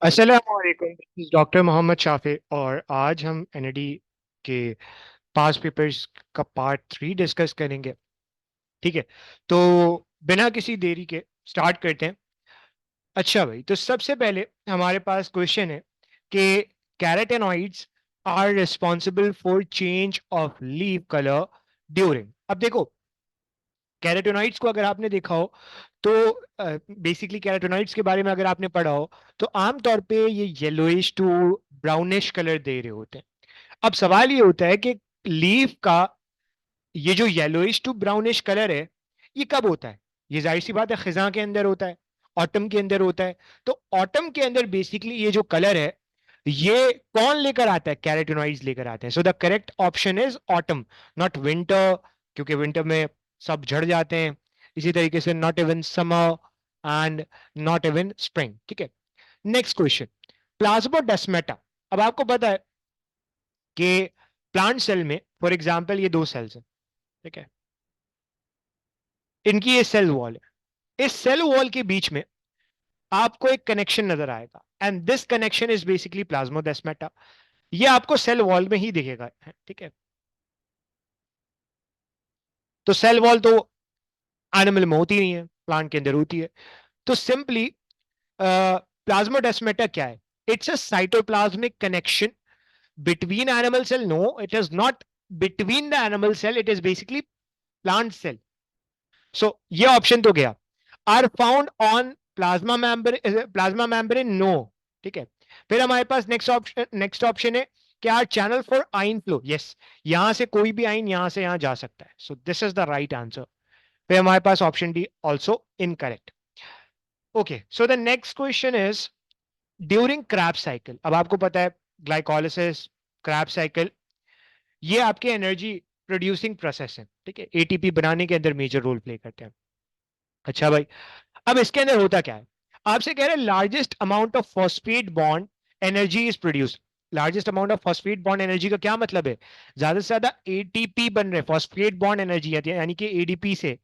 अस्सलाम वालेकुम, डॉक्टर मोहम्मद शाफी। और आज हम एनईडी के पास पेपर्स का पार्ट 3 डिस्कस करेंगे। ठीक है, तो बिना किसी देरी के स्टार्ट करते हैं। अच्छा भाई, तो सबसे पहले हमारे पास क्वेश्चन है कि carotenoids are responsible for change of leaf colour during. अब देखो, कैरोटेनॉइड्स को अगर आपने देखा हो तो बेसिकली कैरोटेनॉइड्स के बारे में अगर आपने पढ़ा हो तो आमतौर पे ये येलोइश टू ब्राउनिश कलर दे रहे होते हैं। अब सवाल ये होता है कि लीफ का ये जो येलोइश टू ब्राउनिश कलर है, ये कब होता है? ये जाहिर सी बात है खिजा के अंदर होता है, ऑटम के अंदर होता है। तो ऑटम के अंदर बेसिकली ये जो कलर है, ये कौन लेकर आता है? कैरोटेनॉइड्स लेकर आते हैं। सो the correct option is autumn, not winter, क्योंकि विंटर में सब झड़ जाते हैं। इसी तरीके से not even summer and not even spring. ठीक है, नेक्स्ट क्वेश्चन, प्लाज्मोडेस्माटा। अब आपको पता है कि प्लांट सेल में फॉर एग्जांपल ये दो सेल्स हैं। ठीक है, इनकी ये सेल वॉल है। इस सेल वॉल के बीच में आपको एक कनेक्शन नजर आएगा and this connection is basically plasmodesmata. ये आपको सेल वॉल में ही दिखेगा। ठीक है, तो सेल वॉल तो एनिमल में होती नहीं है, प्लांट के अंदर होती है। तो सिंपली प्लाज्मोडेस्माटा क्या है? It's a cytoplasmic connection between animal cell. No, it is not between the animal cell, it is basically plant cell. So ये ऑप्शन तो गया। Are found on plasma membrane, no. ठीक है, फिर हमारे पास नेक्स्ट ऑप्शन है कि are channel for ion flow, yes. यहां से कोई भी आइन यहां से यहां जा सकता है, so this is the right answer. फिर हमारे पास option D also incorrect. Okay, so the next question is during Krebs cycle. अब आपको पता है ग्लाइकोलिसिस, क्रैब साइकिल, ये आपके एनर्जी प्रोड्यूसिंग प्रोसेस है। ठीक है, एटीपी बनाने के अंदर मेजर रोल प्ले करते हैं। अच्छा भाई, अब इसके अंदर होता क्या है? आपसे कह रहे हैं largest amount of phosphate bond energy is produce. Largest amount of phosphate bond energy का क्या मतलब है? ज्यादा से ज्यादा एटीपी बन रहे, फॉस्फेट बॉन्ड एनर्जी यानी कि एडीपी से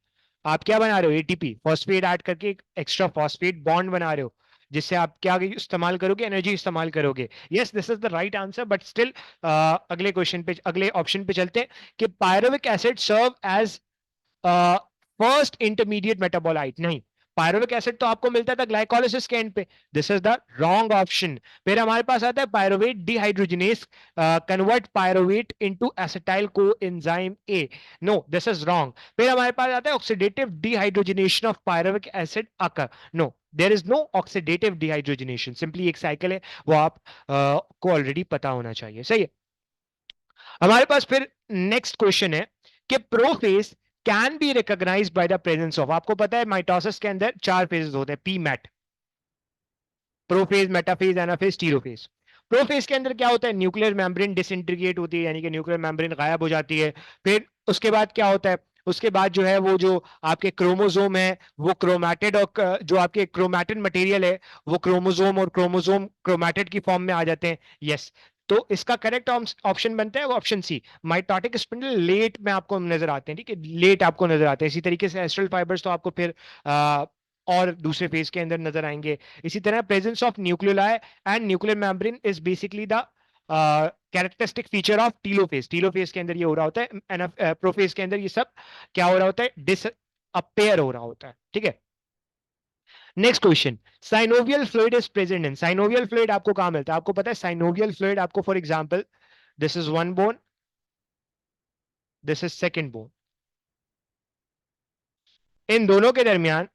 आप क्या बना रहे हो? एटीपी, फॉस्फेट ऐड करके एक एक्स्ट्रा फॉस्फेट बॉन्ड बना रहे हो, जिससे आप क्या इस्तेमाल करोगे? एनर्जी इस्तेमाल करोगे। Yes, this is the right answer, but still अगले क्वेश्चन पे, अगले ऑप्शन पे चलते हैं कि pyruvic acid serve as first intermediate metabolite. नहीं, पायरुविक एसिड तो आपको मिलता था ग्लाइकोलिसिस के एंड पे। This is the wrong option. फिर हमारे पास आता है pyruvate dehydrogenase convert pyruvate into acetyl coenzyme A. No, this is wrong. फिर हमारे पास आता है oxidative dehydrogenation of pyruvic acid occur. No, there is no oxidative dehydrogenation, simply एक साइकिल है, वो आप को ऑलरेडी पता होना चाहिए। सही है। हमारे पास फिर नेक्स्ट क्वेश्चन है कि prophase can be recognised by the presence of. आपको पता है माइटोसिस के अंदर 4 फेजेस होते हैं, P mat, prophase, metaphase, anaphase, telophase. Prophase के अंदर क्या होता है? न्यूक्लियर मेम्ब्रेन डिसइंटीग्रेट होती है, यानी कि न्यूक्लियर मेम्ब्रेन गायब हो जाती है। फिर उसके बाद क्या होता है? उसके बाद जो है वो जो आपके क्रोमोसोम है वो क्रोमैटिड, और जो आपके क्रोमैटिन मटेरियल है वो क्रोमोसोम और क्रोमोसोम क्रोमैटिड की फॉर्म में आ जाते हैं। यस, तो इसका करेक्ट ऑप्शन बनता है वो option C, mitotic spindle late में आपको नजर आते हैं। ठीक है, लेट आपको नजर आते हैं। इसी तरीके से एस्ट्रल फाइबर्स तो आपको फिर और दूसरे फेज के अंदर नजर आएंगे। इसी तरह presence of nucleoli and nuclear membrane is basically the characteristic feature of telophase. Telophase के अंदर ये हो रहा होता है, प्रोफेज के अंदर ये सब क्या हो रहा होता है? डिस अपेयर हो रहा होता है। ठीक है, next question, synovial fluid is present in. Synovial fluid आपको कहां मिलता है? आपको पता है साइनोवियल फ्लूइड आपको, for example, this is one bone, this is second bone, इन दोनों के दरमियान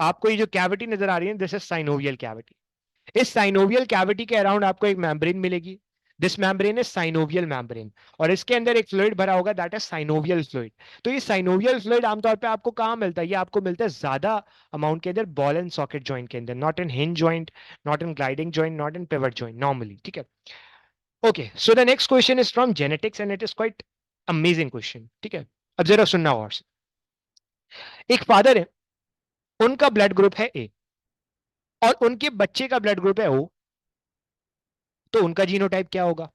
आपको ये जो कैविटी नजर आ रही है, दिस इज साइनोवियल कैविटी। इस साइनोवियल कैविटी के अराउंड आपको एक मेम्ब्रेन मिलेगी। This membrane is synovial membrane, और इसके अंदर एक फ्लूइड भरा होगा, दैट इज साइनोवियल फ्लूइड। तो ये साइनोवियल फ्लूइड आमतौर पे आपको कहां मिलता है? ये आपको मिलता है ज्यादा अमाउंट के अंदर बॉल एंड सॉकेट जॉइंट के अंदर, not in hinge joint, not in gliding joint, not in pivot joint normally. ठीक है, okay, so the next question is from genetics and it is quite amazing question. ठीक है, अब जरा सुनना और से। एक फादर है, उनका ब्लड ग्रुप है ए, और उनके बच्चे का ब्लड ग्रुप है ओ, तो उनका जीनोटाइप क्या होगा?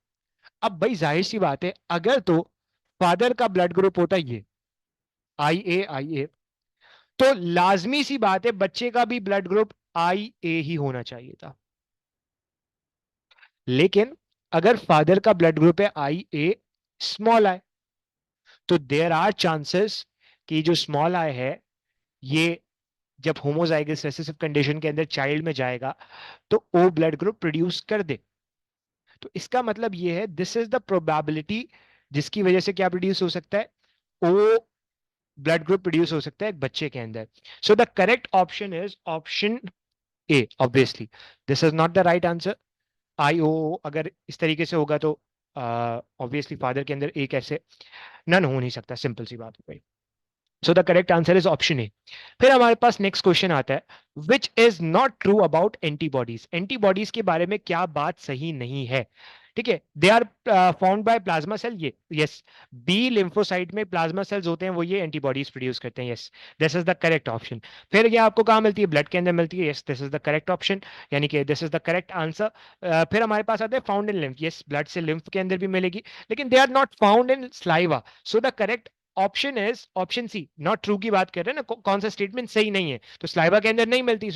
अब भाई जाहिर सी बात है, अगर तो फादर का ब्लड ग्रुप होता ये आई ए, तो लाजमी सी बात है बच्चे का भी ब्लड ग्रुप आई ए ही होना चाहिए था। लेकिन अगर फादर का ब्लड ग्रुप है आई ए स्मॉल आई, तो देयर आर चांसेस कि जो स्मॉल आई है ये जब होमोजाइगस रिसेसिव कंडीशन के अंदर चाइल्ड में जाएगा तो ओ ब्लड ग्रुप प्रोड्यूस कर दे। तो इसका मतलब ये है दिस इज द प्रोबेबिलिटी जिसकी वजह से क्या प्रोड्यूस हो सकता है, ओ ब्लड ग्रुप प्रोड्यूस हो सकता है एक बच्चे के अंदर। So the correct option is option A obviously. This is not the right answer. आई ओ अगर इस तरीके से होगा तो ऑब्वियसली फादर के अंदर एक ऐसे नन हो नहीं सकता, सिंपल सी बात है। So the correct answer is option A. फिर हमारे पास नेक्स्ट क्वेश्चन आता है, which is not true about antibodies. Antibodies के बारे में क्या बात सही नहीं है, ठीक है। They are found by plasma cell, ये यस। बी लिम्फोसाइट में प्लाज्मा सेल्स होते हैं, वो ये एंटीबॉडीज प्रोड्यूस करते हैं, yes. This is the correct option. फिर ये आपको कहाँ मिलती है, ब्लड के अंदर मिलती है, yes. This is the correct option, यानी कि this is the correct answer. फिर हमारे पास आता है found in lymph, yes, blood से लिम्फ के अंदर भी मिलेगी, लेकिन they are not found in saliva. So the correct option is option C, not true की बात कर रहे हैं ना, कौन सा स्टेटमेंट सही नहीं है, तो स्लाइवा के अंदर नहीं मिलती।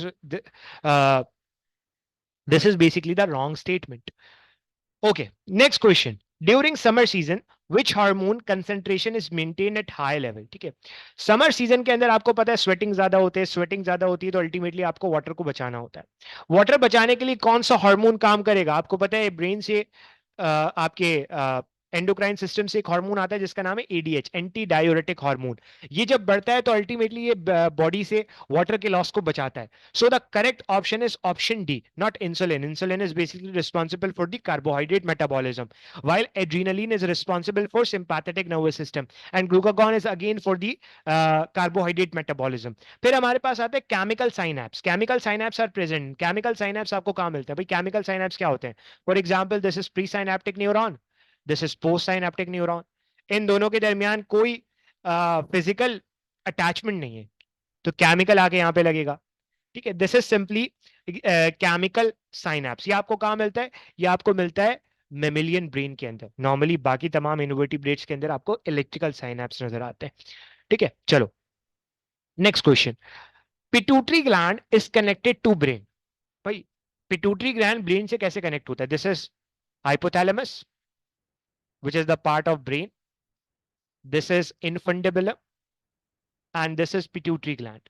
This is basically the wrong statement. Okay, next question, during summer season which hormone concentration is maintain at high level, ठीक है। समर सीजन के अंदर आपको पता है स्वेटिंग ज्यादा होते हैं, स्वेटिंग ज्यादा होती है तो अल्टीमेटली आपको वाटर को बचाना होता है। वाटर बचाने के लिए कौन सा हार्मोन काम करेगा, आपको पता है ब्रेन से आपके एंडोक्राइन सिस्टम से एक हार्मोन आता है जिसका नाम है एडीएच, एंटी डायूरेटिक हार्मोन। ये जब बढ़ता है तो अल्टीमेटली ये बॉडी से वाटर के लॉस को बचाता है। So the correct option is option D, not insulin. Insulin is basically responsible for the carbohydrate metabolism, while adrenaline is responsible for sympathetic nervous system and glucagon is again for the carbohydrate metabolism. फिर हमारे पास आते हैं chemical synapse. Chemical synapse are present. Chemical synapse आपको कहाँ मिलते हैं भाई, केमिकल साइनैप्स क्या होते हैं, for example this is pre synaptic neuron, this is post synaptic neuron. इन दोनों के दरमियान कोई फिजिकल अटैचमेंट नहीं है, तो केमिकल आके यहाँ पे लगेगा, ठीक है। This is simply chemical synapse. ये आपको कहाँ मिलता है, ये आपको मिलता है मेमिलियन ब्रेन के अंदर। नॉर्मली बाकी तमाम इनवर्टिब्रेट्स के अंदर आपको इलेक्ट्रिकल साइनैप्स नजर आते हैं, ठीक है। चलो next question, pituitary gland is connected to brain. भाई पिट्यूटरी ग्लैंड ब्रेन से कैसे कनेक्ट होता है, this is hypothalamus which is the part of brain, this is infundibulum and this is pituitary gland.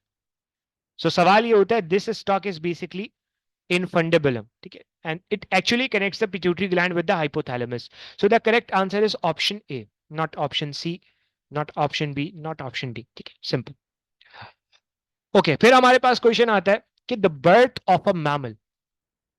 So सवाल ये होता है, this stalk is basically infundibulum, ठीक है, and it actually connects the pituitary gland with the hypothalamus. So the correct answer is option A, not option C, not option B, not option D, ठीक है, simple. Okay, फिर हमारे पास question आता है कि the birth of a mammal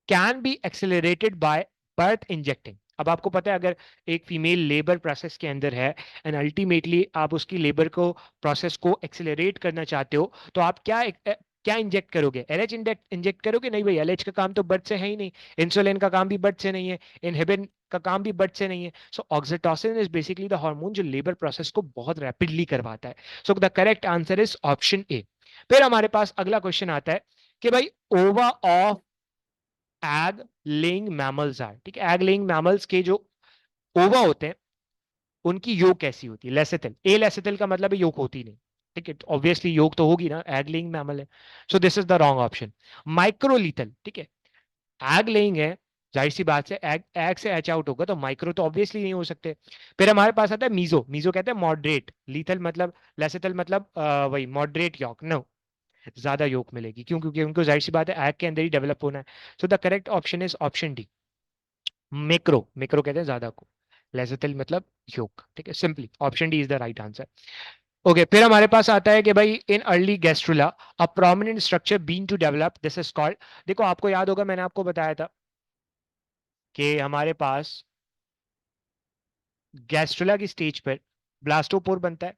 can be accelerated by birth injecting. अब आपको पता है अगर एक फीमेल लेबर प्रोसेस के अंदर है एंड अल्टीमेटली आप उसकी लेबर को प्रोसेस को एक्सेलरेट करना चाहते हो, तो आप क्या इंजेक्ट करोगे, एलएच इंजेक्ट करोगे? नहीं भाई, एलएच का काम तो बर्थ से है ही नहीं, इंसुलिन का काम भी बर्थ से नहीं है, इनहिबिन का काम भी बर्थ से नहीं है। So oxytocin is basically the hormone जो लेबर प्रोसेस को बहुत रैपिडली करवाता है। So the correct answer is option A. फिर हमारे पास अगला क्वेश्चन आता है कि भाई ova of egg laying mammals are, ठीक है, एग लेइंग मैमल्स के जो ओवा होते हैं उनकी योग कैसी होती है, लेसेथिल। ए लेसेथिल का मतलब है योग होती नहीं, ठीक है, ऑब्वियसली योग तो होगी ना, एग लेइंग मैमल है। So this is the wrong option. Microlecithal, ठीक है, एग लेइंग है, जाहिर सी बात से एग एग से एच आउट होगा, तो माइक्रो तो ऑब्वियसली नहीं हो सकते। फिर हमारे पास आता है मीजो। मीजो कहते हैं मॉडरेट, लीथल मतलब लेसेथिल मतलब वही मॉडरेट योग, नो, ज्यादा योग मिलेगी, क्यों, क्योंकि उनको जाहिर सी बात है एग के अंदर ही डेवलप होना है। So the correct option is option D, macro. Macro कहते हैं ज्यादा को, लेसेथिल मतलब योग, ठीक है, simply option D is the right answer. Okay, फिर हमारे पास आता है कि भाई in early gastrula a prominent structure been to develop, this is called. देखो आपको याद होगा मैंने आपको बताया था कि हमारे पास गैस्ट्रुला की स्टेज पर ब्लास्टोपोर बनता है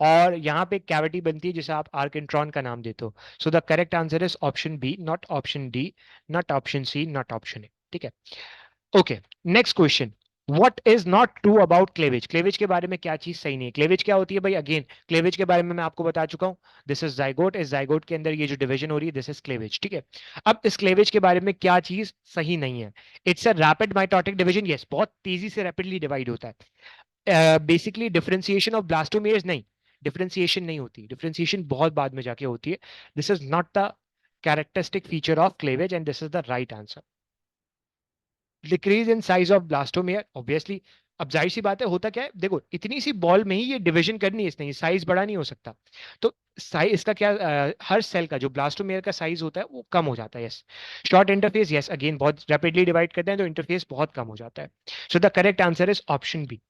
और यहाँ पे कैविटी बनती है जिसे आप आर्केंट्रॉन का नाम देते हो। So the correct answer is option B, not option D, not option C, not option A, ठीक है। Okay, next question, what is not true about cleavage. Cleavage के बारे में क्या चीज सही नहीं है, क्लेवेज क्या होती है भाई, अगेन क्लेवेज के बारे में मैं आपको बता चुका हूं, दिस इज जाइगोट, इस जाइगोट के अंदर ये जो डिवीजन हो रही है दिस इज क्लेवेज, ठीक है। अब इस क्लेवेज के बारे में क्या चीज सही नहीं है, it's a rapid mitotic division, yes, बहुत तेजी से रैपिडली डिवाइड होता है। बेसिकली डिफरेंशिएशन ऑफ ब्लास्टोमेयर्स नहीं, डिफरेंशिएशन नहीं होती, डिफरेंशिएशन बहुत बाद में जाके होती है। This is not the characteristic feature of cleavage and this is the right answer. Decrease in size of blastomere, obviously. अब जाहिर सी बात है, होता क्या है, देखो इतनी सी बॉल में ही ये डिवीजन करनी है इसने, साइज बड़ा नहीं हो सकता। तो साइज इसका क्या, हर सेल का जो ब्लास्टोमियर का साइज होता है वो कम हो जाता है, yes. Short interphase, yes, again बहुत रैपिडली डिवाइड करते हैं तो इंटरफेस बहुत कम हो जाता है। So the correct answer is option B.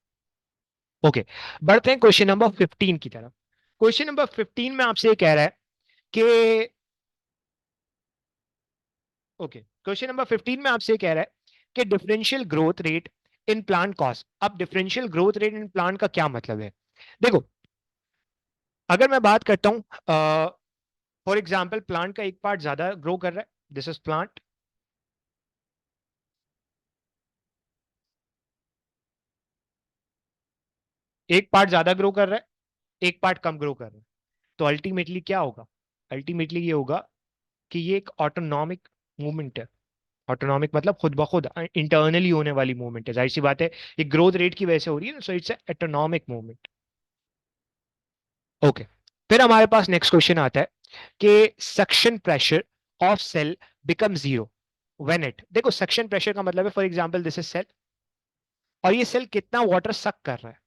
Okay, बढ़ते हैं क्वेश्चन नंबर 15 की तरफ। क्वेश्चन नंबर 15 में आपसे ये कह रहा है कि, ओके, क्वेश्चन नंबर 15 में आपसे कह रहा है कि differential growth rate in plant cost. अब differential growth rate in plant का क्या मतलब है? देखो, अगर मैं बात करता हूं, फॉर एग्जांपल प्लांट का एक पार्ट ज्यादा ग्रो कर रहा है, दिस इज प्लांट, एक पार्ट ज्यादा ग्रो कर रहा है, एक पार्ट कम ग्रो कर रहा है, तो अल्टीमेटली क्या होगा? अल्टीमेटली ये होगा कि ये एक ऑटोनॉमिक मूवमेंट है। ऑटोनॉमिक मतलब खुद ब खुद इंटरनली होने वाली मूवमेंट है, जाहिर सी बात है, ये ग्रोथ रेट की वजह से हो रही है ना, so it's autonomic movement. Okay, फिर हमारे पास नेक्स्ट क्वेश्चन आता है कि suction pressure of cell become zero when it, देखो सक्शन प्रेशर का मतलब है, for example this is cell, और ये सेल कितना वाटर सक कर रहा है।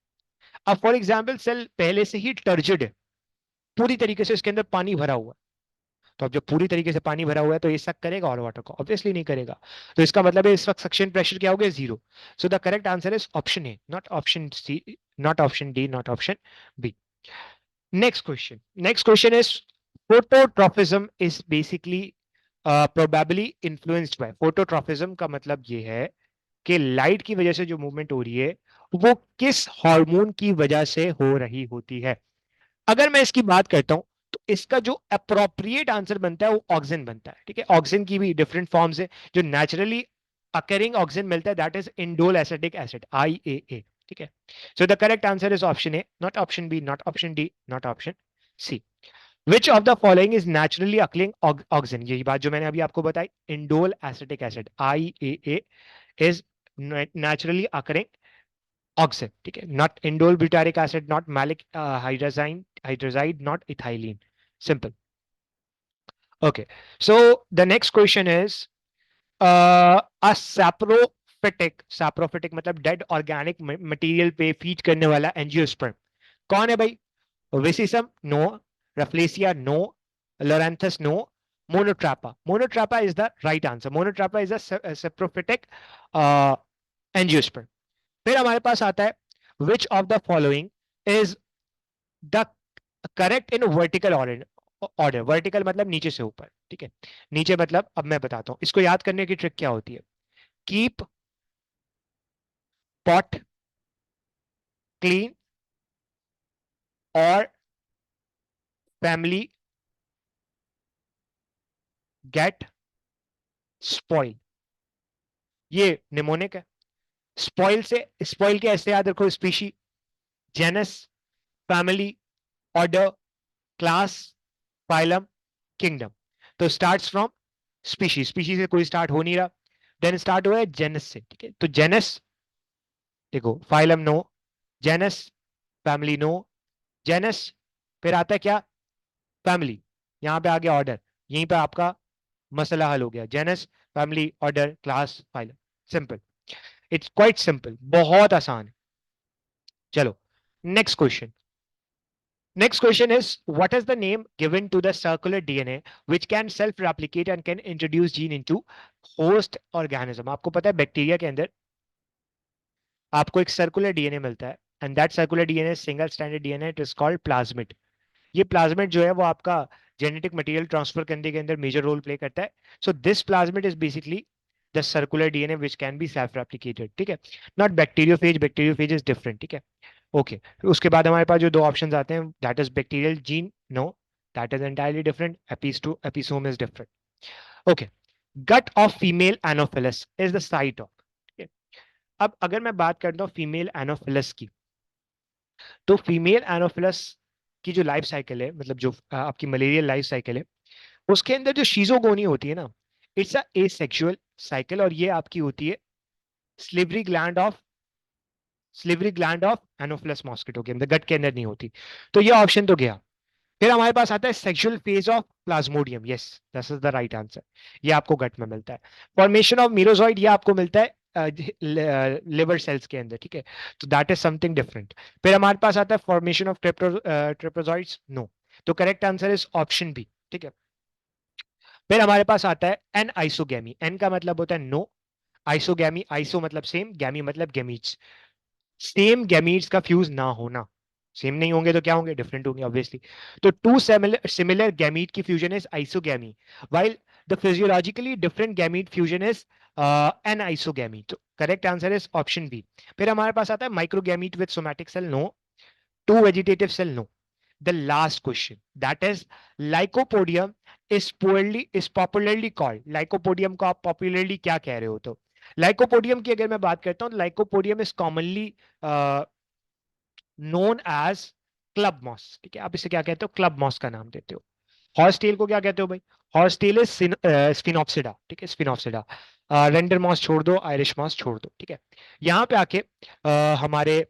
अब फॉर एग्जांपल सेल पहले से ही टर्जिड है, पूरी तरीके से इसके अंदर पानी भरा हुआ है, तो अब जब पूरी तरीके से पानी भरा हुआ है तो ये सक करेगा और वाटर को? ऑब्वियसली नहीं करेगा। तो इसका मतलब है इस वक्त सक्शन प्रेशर क्या हो गया? Zero. So the correct answer is option A, not option C, not option D, not option B. Next question. Next question is phototrophism is basically probably influenced by, phototrophism का मतलब ये है कि light की वजह से जो मूवमेंट हो रही है वो किस हार्मोन की वजह से हो रही होती है। अगर मैं इसकी बात करता हूं तो इसका जो अप्रोप्रिएट आंसर बनता है वो ऑक्सिन बनता है, ठीक है। ऑक्सिन की भी डिफरेंट फॉर्म्स है, जो नेचुरली अकरिंग ऑक्सिन मिलता है that is indole acetic acid, IAA, ठीक है। So the correct answer is option A, not option B, not option D, not option C. Which of the following is naturally occurring auxin, यही बात जो मैंने अभी आपको बताई, indole acetic acid IAA is naturally occurring auxin, ठीक है। Not indole butyric acid, not maleic hydrazine hydrazide, not ethylene, simple. Okay, so the next question is a saprophytic, saprophytic मतलब डेड ऑर्गेनिक मटेरियल पे feed करने वाला angiosperm कौन है भाई? Viscum no, Rafflesia no, Loranthus no, Monotropa, Monotropa is the right answer, Monotropa is the saprophytic angiosperm. फिर हमारे पास आता है which of the following is the correct in vertical order, order vertical मतलब नीचे से ऊपर, ठीक है। नीचे मतलब, अब मैं बताता हूं इसको याद करने की ट्रिक क्या होती है। कीप, पॉट, क्लीन और फैमिली, गेट, स्पॉइल, ये निमोनिक है। स्पॉइल से, स्पॉइल के ऐसे याद रखो, species, genus, family, order, class, phylum, kingdom. तो स्टार्ट्स फ्रॉम स्पीशी, स्पीशी से कोई स्टार्ट हो नहीं रहा, देन स्टार्ट हुआ है जेनस से, ठीक है। तो जेनस, देखो phylum no, genus, family no, genus, फिर आता है क्या? फैमिली, यहां पे आ गया ऑर्डर, यहीं पे आपका मसला हल हो गया, genus, family, order, class, phylum, simple. It's quite simple, बहुत आसान है। चलो, next question. Next question is, what is the name given to the circular DNA which can self-replicate and can introduce gene into host organism? आपको पता है bacteria के अंदर आपको एक सर्कुलर डीएनए मिलता है, and that circular DNA single standard DNA, it is called plasmid. ये प्लाज्मिड जो है वो आपका जेनेटिक मटेरियल ट्रांसफर करने के अंदर मेजर रोल प्ले करता है। So this plasmid is basically the circular DNA which can be self replicated, ठीक है। Not bacteriophage, bacteriophage is different, ठीक है। ओके, उसके बाद हमारे पास जो दो ऑप्शंस आते हैं, that is bacterial gene, no, that is entirely different, episome is different. Okay, gut of female Anopheles is the site of, ठीक है। अब अगर मैं बात करता हूँ फीमेल एनोफिलस की, तो फीमेल एनोफिलस की जो लाइफ साइकिल है, मतलब जो आपकी मलेरियल लाइफ साइकिल है, उसके अंदर जो शीजोगोनी होती है ना, इट्स अ एसेक्सुअल साइकिल, और ये आपकी होती है salivary gland of, salivary gland of Anopheles mosquito के अंदर, गट के अंदर नहीं होती। तो ये ऑप्शन तो गया। फिर हमारे पास आता है sexual phase of Plasmodium, yes, this is the right answer, ये आपको गट में मिलता है। फॉर्मेशन ऑफ मीरोजॉइड, ये आपको मिलता है लिवर सेल्स के अंदर, ठीक है, तो दैट इज समथिंग डिफरेंट। फिर हमारे पास आता है फॉर्मेशन ऑफ ट्रिप्टोजॉइट्स, नो, तो correct answer is option B, ठीक है। फिर हमारे पास आता है एन आइसोगैमी, एन का मतलब होता है नो, आइसोगैमी, आइसो मतलब सेम, गैमी मतलब गैमीट्स, सेम गैमीट्स का फ्यूज ना होना, सेम नहीं होंगे तो क्या होंगे, डिफरेंट होंगे ऑब्वियसली। तो टू सिमिलर गैमीट की fusion is isogamy, while the physiologically different gamete fusion is anisogamy, तो correct answer is option B. फिर हमारे पास आता है microgamete with somatic cell, no, two vegetative cell, no. The last question, that is lycopodium is popularly called, lycopodium को आप popularly क्या कह रहे हो, तो lycopodium की अगर मैं बात करता हूँ, lycopodium is commonly known as club moss, ठीक है, आप इसे क्या कहते हो, क्लब मॉस का नाम देते हो। हॉर्स टेल को क्या कहते हो भाई, हॉर्स टेल इज स्फिनोप्सिडा, ठीक है, स्फिनोप्सिडा। रेंडर मॉस छोड़ दो, आयरिश मॉस छोड़ दो, ठीक है। यहाँ पे आके हमारे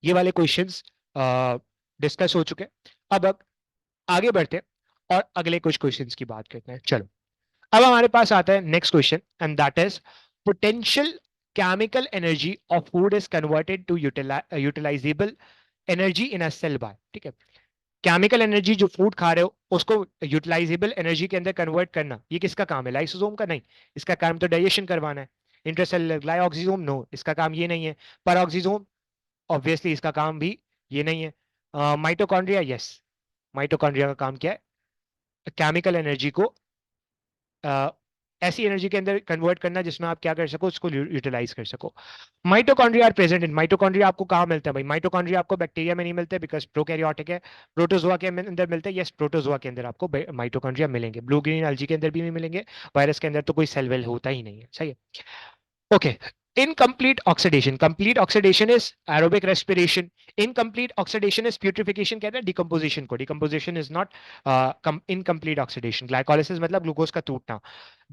ये वाले क्वेश्चंस डिस्कस हो चुके हैं। अब आगे बढ़ते हैं और अगले कुछ क्वेश्चंस की बात करते हैं, चलो। अब हमारे पास आता है next question, and that is potential chemical energy of food is converted to utilisable energy in a cell by, ठीक है। केमिकल एनर्जी जो फूड खा रहे हो उसको यूटिलाइजेबल एनर्जी के अंदर कन्वर्ट करना, ये किसका काम है, लाइसोसोम का नहीं, इसका काम तो डाइजेशन करवाना है। इंट्रासेलुलर ग्लाइऑक्सिसोम, नो, इसका काम ये नहीं है। पैराऑक्सिसोम, ऑब्वियसली इसका काम भी ये नहीं है। माइटोकॉन्ड्रिया, यस, माइटोकॉन्ड्रिया का काम क्या है, केमिकल एनर्जी को अ, ऐसी एनर्जी के अंदर कन्वर्ट करना जिसमें आप क्या कर सको, उसको यूटिलाइज कर सको। Mitochondria are present in, mitochondria आपको कहाँ मिलता है भाई, माइटोकॉन्ड्रिया आपको बैक्टीरिया में नहीं मिलते बिकॉज प्रोकैरियोटिक है। प्रोटोजोआ के अंदर मिलते हैं, यस, प्रोटोजोआ के अंदर आपको माइटोकॉन्ड्रिया मिलेंगे, ब्लू ग्रीन एल्गी के अंदर भी नहीं मिलेंगे, वायरस के अंदर तो कोई सेल वेल होता ही नहीं है, सही है। Okay. Incomplete oxidation. Complete oxidation is aerobic respiration. Incomplete oxidation is putrefaction, कहते हैं decomposition को. Decomposition is not incomplete oxidation. Glycolysis मतलब ग्लूकोज का टूटना.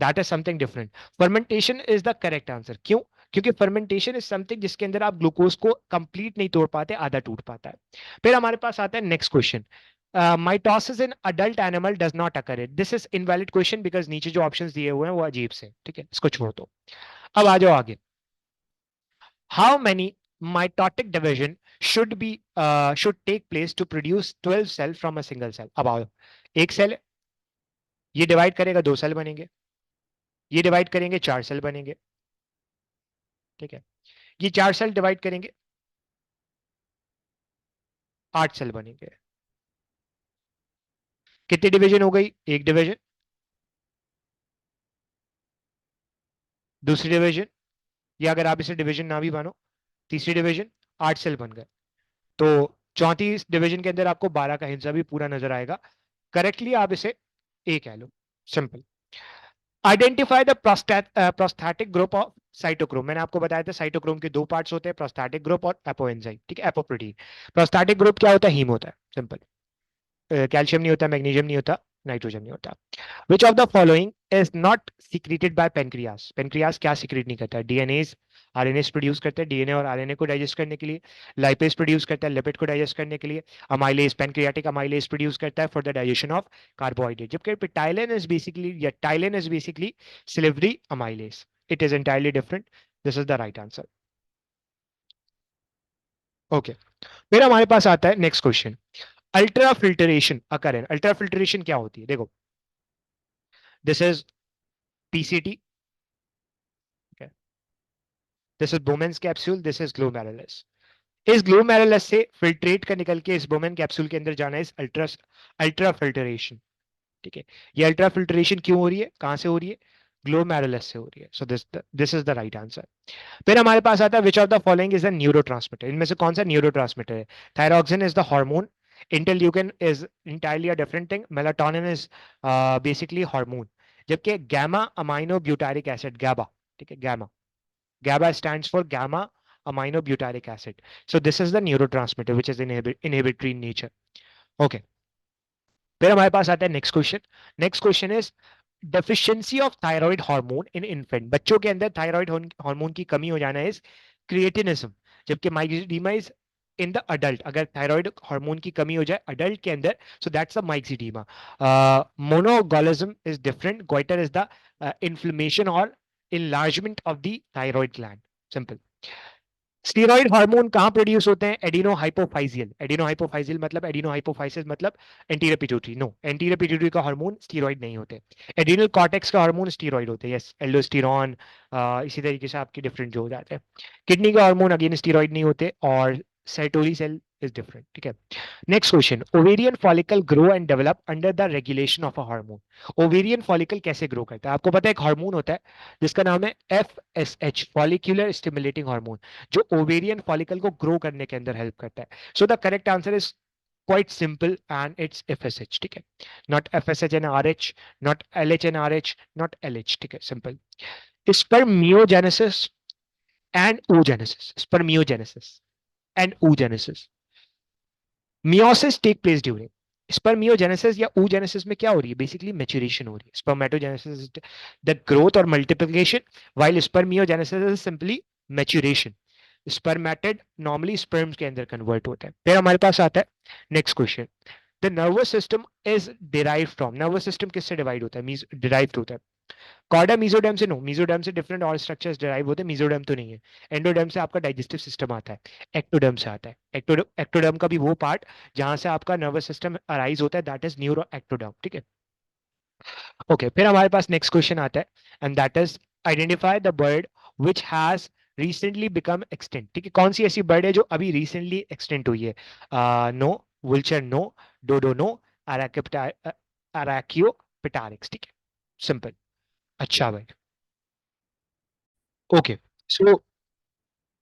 That is something different. Fermentation is the correct answer. क्यों? क्योंकि fermentation is something जिसके अंदर आप ग्लूकोज को कंप्लीट नहीं तोड़ पाते, आधा टूट पाता है। फिर हमारे पास आता है next question, mitosis in adult animal does not occur, this is invalid question because नीचे जो ऑप्शंस दिए हुए हैं वो अजीब से, ठीक है, इसको छोड़ दो। अब आ जाओ आगे, how many mitotic division should take place to produce 12 cell from a single cell? अब आओ, एक सेल, ये डिवाइड करेगा, दो सेल बनेंगे, ये डिवाइड करेंगे, चार सेल बनेंगे, ठीक है, ये चार सेल डिवाइड करेंगे, आठ सेल बनेंगे। कितनी डिवीजन हो गई, एक डिवीजन, दूसरी डिवीजन, या अगर आप इसे डिवीजन ना भी मानो, तीसरी डिवीजन, आठ सेल बन गए। तो चौथी डिवीजन के अंदर आपको 12 का हिस्सा भी पूरा नजर आएगा। करेक्टली आप इसे ए कह लो, simple. Identify the prosthetic group of cytochrome, मैंने आपको बताया था साइटोक्रोम के दो पार्ट्स होते हैं, प्रोस्थेटिक ग्रुप और एपोएंजाइम, ठीक है, एपोप्रोटीन। प्रोस्थेटिक ग्रुप क्या होता है, हीम होता है, सिंपल। कैल्शियम नहीं होता, मैग्नीशियम नहीं होता, नाइट्रोजन नहीं होता। विच of the following is not secreted by pancreas, pancreas क्या सीक्रेट नहीं करता, डीएनएज आरएनएस प्रोड्यूस करते हैं, डीएनए और आरएनए को डाइजेस्ट करने के लिए, लाइपेज प्रोड्यूस करता है लिपिड को डाइजेस्ट करने के लिए, अमाइलेज पेनक्रियाटिक अमाइलेज प्रोड्यूस करता है for the digestion of carbohydrate, जबकि टाइलिन इज बेसिकली, या ptyalin is basically salivary amylase, it is entirely different, this is the right answer. Okay, फिर हमारे पास आता है next question, ultra filtration occur, ultra filtration क्या होती है, देखो, this is PCT, this is Bowman's capsule, this is glomerulus. इस ग्लोमेरुलस से फिल्ट्रेट का निकल के इस बोमेन कैप्सूल के अंदर जाना है, इस अल्ट्रा अल्ट्रा फिल्टरेशन, ठीक है। ये अल्ट्रा फिल्टरेशन क्यों हो रही है, कहां से हो रही है, ग्लोमेरुलस से हो रही है, so this is the right answer. फिर हमारे पास आता है which of the following is the neurotransmitter, इनमें से कौन सा न्यूरोट्रांसमीटर है, thyroxine is the hormone, interleukin is entirely a different thing, melatonin is basically hormone, जबकि गामा अमाइनो ब्यूटारिक एसिड, गाबा, ठीक है, gamma, GABA stands for gamma aminobutyric acid. So this is the neurotransmitter which is inhibitory in nature. Okay. फिर हमारे पास आता है next question, next question is deficiency of thyroid hormone in infant, बच्चों के अंदर थायराइड हार्मोन की कमी हो जाना इज क्रिएटिनिज्म, जबकि myxoedema is in the adult, अगर थायराइड हार्मोन की कमी हो जाए अडल्ट के अंदर, so that's a myxoedema. Mongolism is different, goitre is the inflammation और enlargement of the thyroid gland. Simple. Steroid hormone कहां प्रोड्यूस होते हैं? Adeno hypophyseal. एडिनो हाइपोफाइजियल मतलब एडिनो हाइपोफाइसिस मतलब anterior pituitary. No, anterior pituitary का hormone steroid नहीं होते. Adrenal cortex का हार्मोन स्टीरॉइड होते हैं. Yes, aldosterone. इसी तरीके से आपके डिफरेंट जो हो जाते हैं. किडनी का हार्मोन अगेन स्टीरॉइड नहीं होते. और सेटोली सेल इज डिफरेंट. ठीक है. Next question. Ovarian follicle grow and develop under the regulation of a hormone. Ovarian follicle कैसे ग्रो करता है? आपको पता है एक हार्मोन होता है जिसका नाम है FSH, फॉलिक्यूलर स्टिमुलेटिंग हार्मोन, जो ओवेरियन फॉलिकल को ग्रो करने के अंदर हेल्प करता है. So the correct answer is quite simple and it's FSH. ठीक है. Not FSH and RH, not LH and RH, not LH. ठीक है, simple. Spermiogenesis and oogenesis. Spermiogenesis and oogenesis. Meiosis take place during. Spermiogenesis या oogenesis में क्या हो रही है? बेसिकली मैच्योरेशन हो रही है. स्पर्मेटोजेनेसिस इज द ग्रोथ और multiplication, while spermiogenesis is simply maturation. Spermatid normally sperms के अंदर कन्वर्ट होता है. फिर हमारे पास आता है next question. The nervous system is derive from. Nervous system किससे डिवाइड होता है? डिराइव होता है. कॉर्डा मीजोडर्म से? नो, मीजोडर्म से डिफरेंट और स्ट्रक्चर्स डिराइव होते हैं. मीजोडर्म तो नहीं है. एंडोडर्म से आपका डाइजेस्टिव सिस्टम आता है. एक्टोडर्म से आता है. एक्टोडर्म का भी वो पार्ट जहां से आपका नर्वस सिस्टम अराइज होता है, दैट इज न्यूरो एक्टोडर्म. ठीक है. ओके, फिर हमारे पास नेक्स्ट क्वेश्चन आता है and that is identify the bird which has recently become extinct. ठीक है. कौन सी ऐसी बर्ड है जो अभी रिसेंटली एक्सटेंट हुई है? No, vulture no, dodo no, archaeopteryx. ठीक है, सिंपल. अच्छा भाई. Okay, so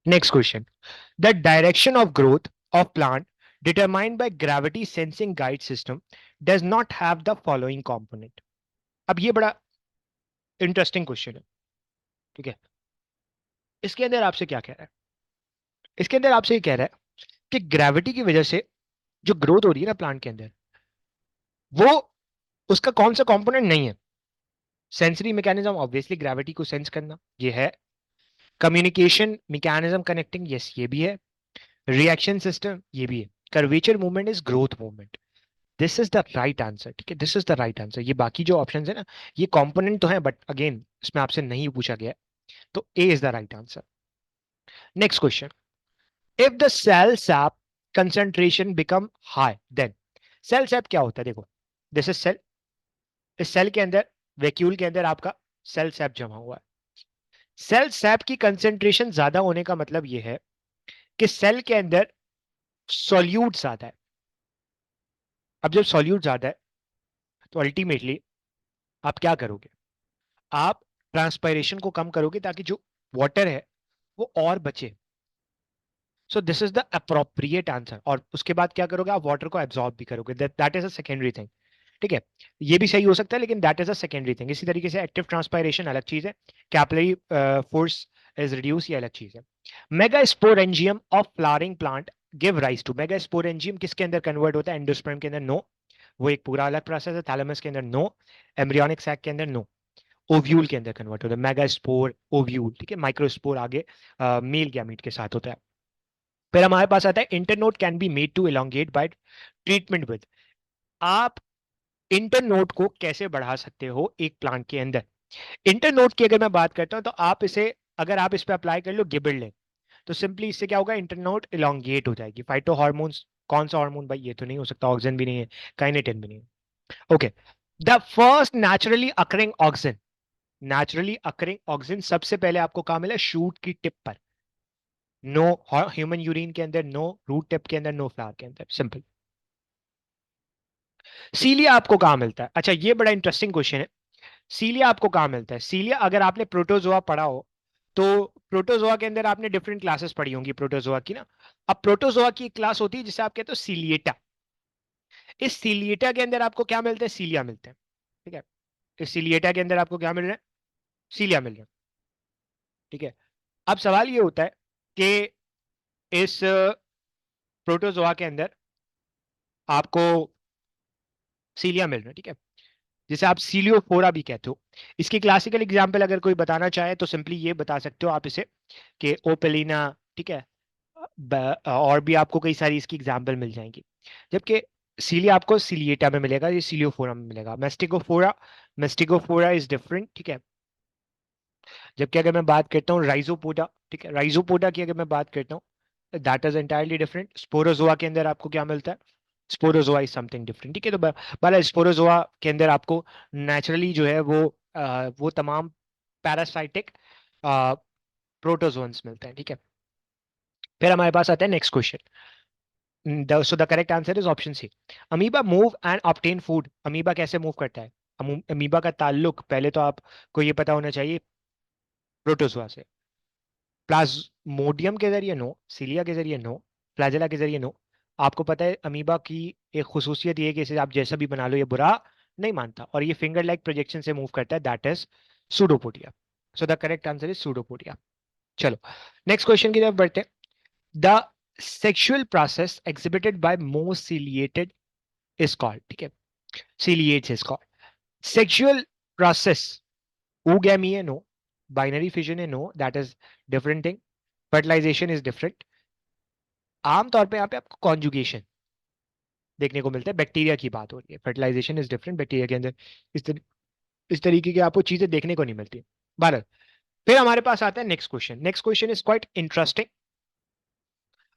next question. The direction of growth of plant determined by gravity sensing guide system does not have the following component. अब ये बड़ा interesting question है. ठीक है. इसके अंदर आपसे क्या कह रहा है? इसके अंदर आपसे ये कह रहा है कि ग्रेविटी की वजह से जो ग्रोथ हो रही है ना प्लांट के अंदर, वो उसका कौन सा कंपोनेंट नहीं है? सेंसरी मैकेनिज्म, ऑब्वियसली ग्रेविटी को सेंस करना, ये है. कम्युनिकेशन मैकेनिज्म कनेक्टिंग, यस ये भी है. रिएक्शन सिस्टम, ये भी है. Curvature movement is growth movement. This is the right answer. ठीक है, this is the right answer. ये बाकी जो ऑप्शंस है ना, ये कंपोनेंट तो है बट अगेन इसमें आपसे नहीं पूछा गया. तो A is the right answer. Next question. If the cell sap concentration become high then. Cell sap क्या होता है? देखो, दिस इज सेल. इस सेल के अंदर, वैक्यूल के अंदर आपका सेल सैप जमा हुआ है. सेल सैप की कंसंट्रेशन ज्यादा होने का मतलब यह है कि सेल के अंदर सॉल्यूट ज्यादा है. अब जब सॉल्यूट ज्यादा है तो अल्टीमेटली आप क्या करोगे? आप ट्रांसपायरेशन को कम करोगे ताकि जो वाटर है वो और बचे. सो this is the appropriate answer. और उसके बाद क्या करोगे? आप वाटर को एब्जॉर्ब भी करोगे. That is a secondary thing. ठीक है, ये भी सही हो सकता है लेकिन that is a secondary thing. इसी तरीके से एक्टिव ट्रांसपायरेशन अलग चीज है, कैपिलरी फोर्स इज रिड्यूस, ये अलग चीज है. Megasporangium of flowering plant give rise to. Megasporangium किसके अंदर कन्वर्ट होता है? एंडोस्पर्म के अंदर? नो, वो एक पूरा अलग प्रोसेस है. थैलेमस के अंदर? नो. एम्ब्रियोनिक सैक के अंदर? नो. ओव्यूल के अंदर कन्वर्ट होता है. Megaspore, ovule. ठीक है. माइक्रोस्पोर आगे मेल गैमीट के साथ होता है. फिर हमारे पास आता है internode can be made to elongate by treatment with. आप इंटरनोड को कैसे बढ़ा सकते हो एक प्लांट के अंदर? इंटरनोड की अगर मैं बात करता हूं तो आप इसे, अगर आप इस पे अप्लाई कर लो गिबरेलिन, तो सिंपली इससे क्या होगा? इंटरनोड एलोंगेट हो जाएगी. फाइटो हार्मोन्स, कौन सा हार्मोन भाई? ये तो नहीं हो सकता. ऑक्सीजन भी नहीं है, काइनेटिन भी नहीं है. Okay. The first naturally occurring oxygen, naturally occurring oxygen सबसे पहले आपको कहां मिला? शूट की टिप पर. नो ह्यूमन यूरिन के अंदर, नो रूट टिप के अंदर, नो फ्लावर के अंदर. सिंपल. सीलिया आपको कहां मिलता है? अच्छा, ये बड़ा इंटरेस्टिंग क्वेश्चन है. सीलिया आपको कहां मिलता है? सीलिया अगर आपने प्रोटोजोआ पढ़ा हो तो प्रोटोजोआ के अंदर आपने डिफरेंट क्लासेस पढ़ी होंगी प्रोटोजोआ की ना. अब प्रोटोजोआ की एक क्लास होती है जिसे आप कहते हो सीलिएटा. इस सीलिएटा के अंदर आपको क्या मिलता है? सीलिया मिलते हैं. ठीक है. इस सीलिएटा के अंदर आपको क्या मिल रहा है? सीलिया मिल रहा है. ठीक है. अब सवाल ये होता है कि इस प्रोटोजोआ के अंदर आपको सीलिया मिल रहा है. ठीक है, जिसे आप सीलियोफोरा भी कहते हो. इसकी क्लासिकल एग्जाम्पल अगर कोई बताना चाहे तो सिंपली ये बता सकते हो आप इसे कि ओपेलिना. ठीक है. और भी आपको कई सारी इसकी एग्जाम्पल मिल जाएंगी. जबकि सीलिया आपको सीलिएटा में मिलेगा, ये सीलियोफोरा में मिलेगा. मेस्टिकोफोरा, मेस्टिकोफोरा इज डिफरेंट. ठीक है. जबकि अगर मैं बात करता हूँ राइजोपोडा, ठीक है, राइजोपोडा की अगर मैं बात करता हूँ, that is entirely different. Sporozoa के अंदर आपको क्या मिलता है? स्पोरोजोआ इज समथिंग डिफरेंट, ठीक है। तो बाला स्पोरोजोआ के अंदर आपको नेचुरली जो है वो तमाम पैरासाइटिक प्रोटोजोन्स मिलते हैं, ठीक है। फिर हमारे पास आता है next question. So the correct answer is option C. Amoeba move and obtain food. Amoeba कैसे मूव करता है? अमीबा का ताल्लुक पहले तो आपको ये पता होना चाहिए प्रोटोजोआ से। प्लाज्मोडियम के जरिए नो, सीलिया के जरिए नो, फ्लैजेला के जरिए नो। आपको पता है अमीबा की एक खुसूसियत ये है कि इसे आप जैसा भी बना लो ये बुरा नहीं मानता, और ये फिंगर लाइक प्रोजेक्शन से मूव करता है, that is pseudopodia. So the correct answer is pseudopodia. चलो नेक्स्ट क्वेश्चन की तरफ बढ़ते हैं। The sexual process exhibited by most ciliated is called, ठीक है, ciliates is called sexual process. oogamie है नो, बाइनरी फिजन है no, that is different thing. Fertilisation is different. आमतौर पे यहाँ पे आपको कॉन्जुगेशन देखने को मिलता है, बैक्टीरिया की बात हो रही है। फर्टिलाइजेशन इज डिफरेंट, बैक्टीरिया के अंदर इस तरीके की आपको चीजें देखने को नहीं मिलती। भारत। फिर हमारे पास आता है next question. Next question is quite interesting.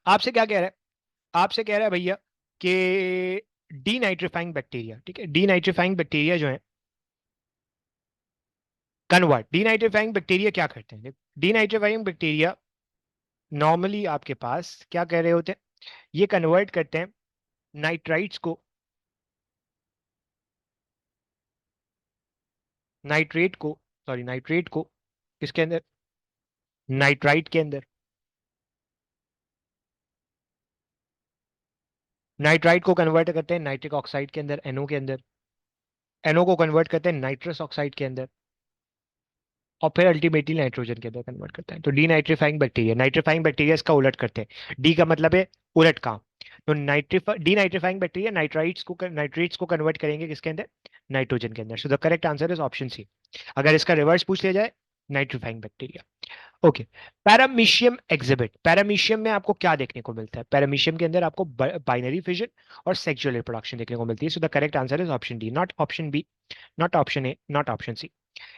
आपसे क्या कह रहा है? आपसे कह रहा है भैया कि डीनाइट्रीफाइंग बैक्टीरिया, ठीक है, डीनाइट्रीफाइंग बैक्टीरिया जो है कन्वर्ट, डीनाइट्रीफाइंग बैक्टीरिया क्या करते हैं? डीनाइट्रीफाइंग बैक्टीरिया नॉर्मली आपके पास क्या कर रहे होते हैं? ये कन्वर्ट करते हैं नाइट्राइट्स को, नाइट्रेट को, सॉरी नाइट्रेट को किसके अंदर? नाइट्राइट के अंदर। नाइट्राइट को कन्वर्ट करते हैं नाइट्रिक ऑक्साइड के अंदर, एनओ के अंदर। एनओ को कन्वर्ट करते हैं नाइट्रस ऑक्साइड के अंदर, और फिर अल्टीमेटली नाइट्रोजन के अंदर कन्वर्ट करता है। तो डीनाइट्रीफाइंग बैक्टीरिया, नाइट्रीफाइंग बैक्टीरिया इसका उलट करते हैं। डी का मतलब है उलट काम। तो डीनाइट्रीफाइंग बैक्टीरिया नाइट्रेट्स को कन्वर्ट करेंगे किसके अंदर? नाइट्रोजन के अंदर। So the correct answer is option C. अगर इसका रिवर्स पूछ लिया जाए, nitrifying bacteria. Okay. Paramecium exhibit, paramecium में आपको क्या देखने को मिलता है? पैरामीशियम के अंदर आपको बाइनरी फिजन और सेक्सुअल रिप्रोडक्शन देखने को मिलती है। So the correct answer is option D, not option B, not option A, not option C.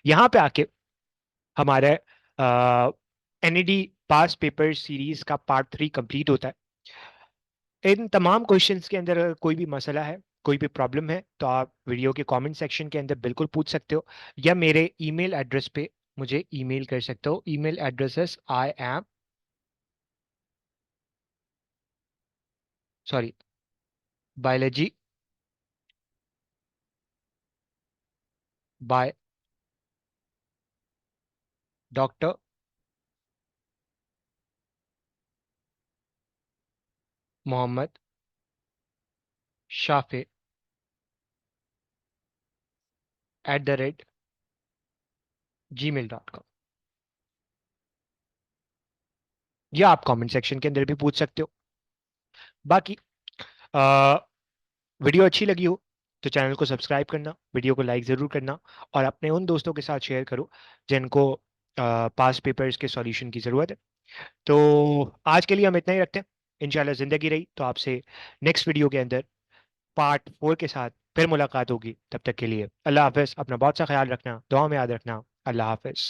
यहां पे आके हमारे एनईडी पास पेपर सीरीज का पार्ट 3 कंप्लीट होता है। इन तमाम क्वेश्चंस के अंदर अगर कोई भी मसला है, कोई भी प्रॉब्लम है, तो आप वीडियो के कमेंट सेक्शन के अंदर बिल्कुल पूछ सकते हो, या मेरे ईमेल एड्रेस पे मुझे ईमेल कर सकते हो। ईमेल एड्रेस है I am sorry biology by doctor Mohammad Shafe @gmail.com। या आप कमेंट सेक्शन के अंदर भी पूछ सकते हो। बाकी वीडियो अच्छी लगी हो तो चैनल को सब्सक्राइब करना, वीडियो को लाइक ज़रूर करना, और अपने उन दोस्तों के साथ शेयर करो जिनको पास पेपर्स के सॉल्यूशन की ज़रूरत है। तो आज के लिए हम इतना ही रखते हैं। इंशाल्लाह ज़िंदगी रही तो आपसे नेक्स्ट वीडियो के अंदर पार्ट 4 के साथ फिर मुलाकात होगी। तब तक के लिए अल्लाह हाफ़िज़। अपना बहुत सा ख्याल रखना, दुआ में याद रखना। अल्लाह हाफ़िज़।